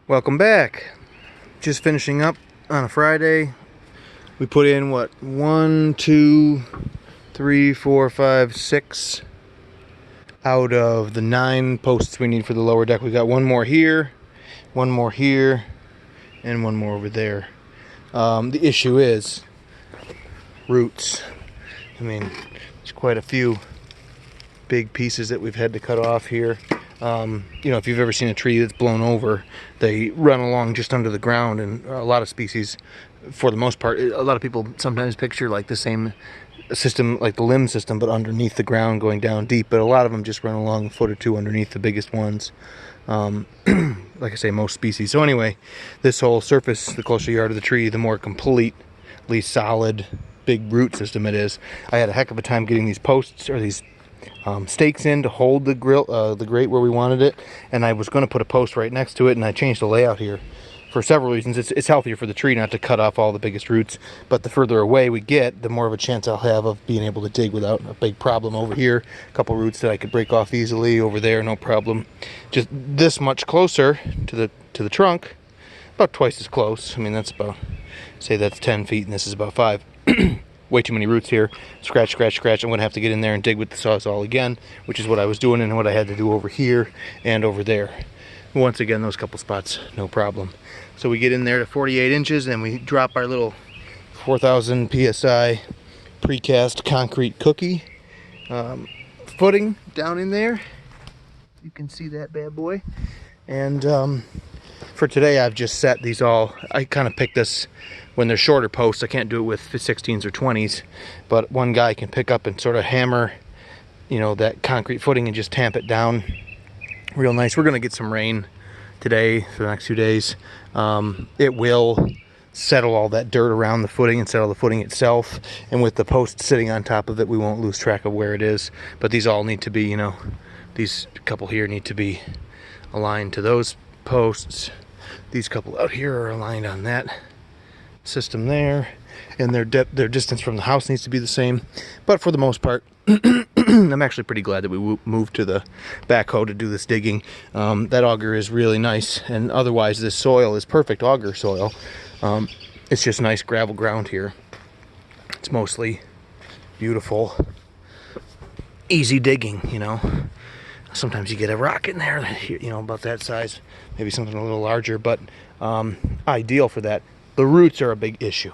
Welcome back. Just finishing up on a Friday. We put in what, 1, 2, 3, 4, 5, 6 out of the 9 posts we need for the lower deck. We got one more here, and one more over there. The issue is roots. I mean, there's quite a few big pieces that we've had to cut off here. You know, if you've ever seen a tree that's blown over, they run along just under the ground, and a lot of species, for the most part, a lot of people sometimes picture like the same system, like the limb system, but underneath the ground going down deep, but a lot of them just run along a foot or two underneath the biggest ones. Like I say, most species. So anyway, this whole surface, the closer you are to the tree, the more completely solid, big root system it is. I had a heck of a time getting these posts, or these stakes in to hold the grate where we wanted it, and I was going to put a post right next to it, and I changed the layout here for several reasons. It's healthier for the tree not to cut off all the biggest roots, but the further away we get, the more of a chance I'll have of being able to dig without a big problem. Over here, a couple roots that I could break off easily. Over there, no problem. Just this much closer to the trunk, about twice as close. I mean, that's about, say that's 10 feet, and this is about 5. Way too many roots here. Scratch, scratch, scratch. I'm going to have to get in there and dig with the Sawzall again, which is what I was doing and what I had to do over here and over there. Once again, those couple spots, no problem. So we get in there to 48 inches and we drop our little 4,000 PSI precast concrete cookie footing down in there. You can see that bad boy. And for today, I've just set these all. I kind of pick this when they're shorter posts. I can't do it with 16s or 20s, but one guy can pick up and sort of hammer, you know, that concrete footing and just tamp it down real nice. We're going to get some rain today for the next few days. It will settle all that dirt around the footing and settle the footing itself, and with the post sitting on top of it, we won't lose track of where it is. But these all need to be, you know, these couple here need to be aligned to those posts. These couple out here are aligned on that system there, and their distance from the house needs to be the same. But for the most part, I'm actually pretty glad that we moved to the backhoe to do this digging. That auger is really nice, and otherwise this soil is perfect auger soil. It's just nice gravel ground here. It's mostly beautiful, easy digging, you know. Sometimes you get a rock in there, you know, about that size, maybe something a little larger, but ideal for that. The roots are a big issue.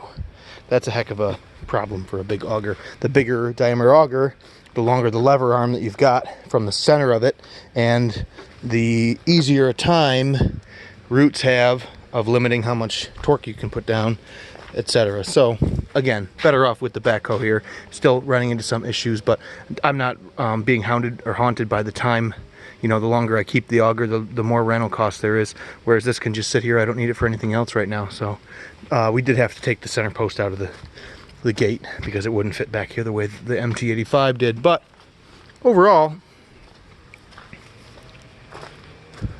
That's a heck of a problem for a big auger. The bigger diameter auger, the longer the lever arm that you've got from the center of it, and the easier a time roots have of limiting how much torque you can put down, etc. So again, better off with the backhoe here. Still running into some issues, but I'm not being hounded or haunted by the time. You know, the longer I keep the auger, the more rental cost there is, whereas this can just sit here. I don't need it for anything else right now. So we did have to take the center post out of the gate because it wouldn't fit back here the way the MT85 did. But overall,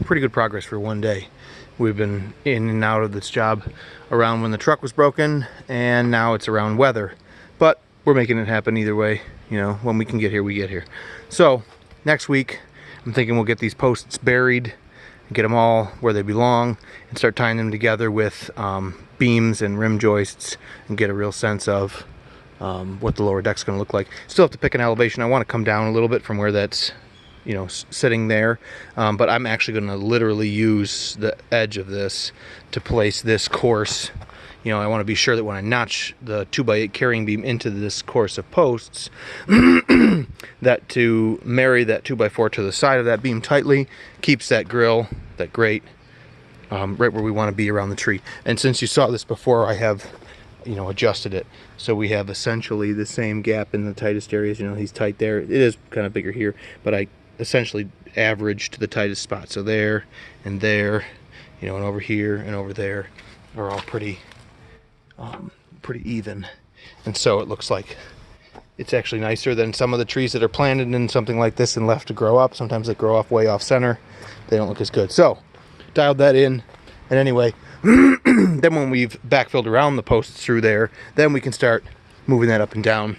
pretty good progress for one day. We've been in and out of this job around when the truck was broken, and now it's around weather. But we're making it happen either way. You know, when we can get here, we get here. So next week, I'm thinking we'll get these posts buried and get them all where they belong and start tying them together with beams and rim joists and get a real sense of what the lower deck's going to look like. Still have to pick an elevation. I want to come down a little bit from where that's, you know, sitting there, but I'm actually going to literally use the edge of this to place this course. You know, I want to be sure that when I notch the 2x8 carrying beam into this course of posts, that to marry that 2x4 to the side of that beam tightly keeps that grill, that grate, right where we want to be around the tree. And since you saw this before, I have, you know, adjusted it. So we have essentially the same gap in the tightest areas. You know, he's tight there. It is kind of bigger here, but I essentially averaged the tightest spot. So there and there, you know, and over here and over there are all pretty even. And so it looks like it's actually nicer than some of the trees that are planted in something like this and left to grow up. Sometimes they grow off way off center. They don't look as good. So dialed that in. And anyway, then when we've backfilled around the posts through there, then we can start moving that up and down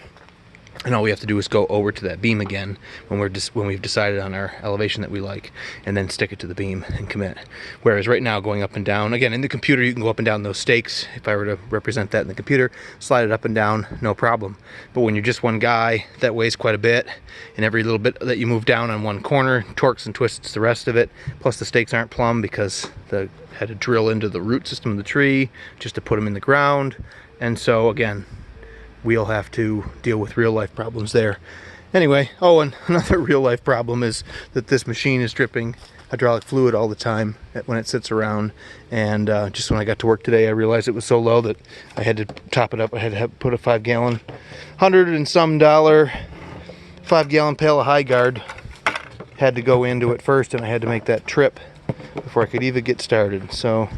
And all we have to do is go over to that beam again when we've decided on our elevation that we like, and then stick it to the beam and commit. Whereas right now, going up and down, again, in the computer you can go up and down those stakes. If I were to represent that in the computer, slide it up and down, no problem. But when you're just one guy, that weighs quite a bit, and every little bit that you move down on one corner torques and twists the rest of it. Plus the stakes aren't plumb because I had to drill into the root system of the tree just to put them in the ground. And so again, we'll have to deal with real life problems there. Anyway, oh, and another real life problem is that this machine is dripping hydraulic fluid all the time when it sits around. And just when I got to work today, I realized it was so low that I had to top it up. I had to put a 5-gallon, $100 and some 5-gallon pail of High Guard. Had to go into it first, and I had to make that trip before I could even get started. So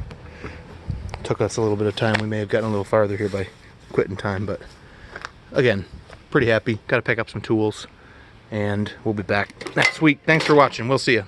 it took us a little bit of time. We may have gotten a little farther here by quitting time, but again, pretty happy. Got to pick up some tools, and we'll be back next week. Thanks for watching. We'll see you.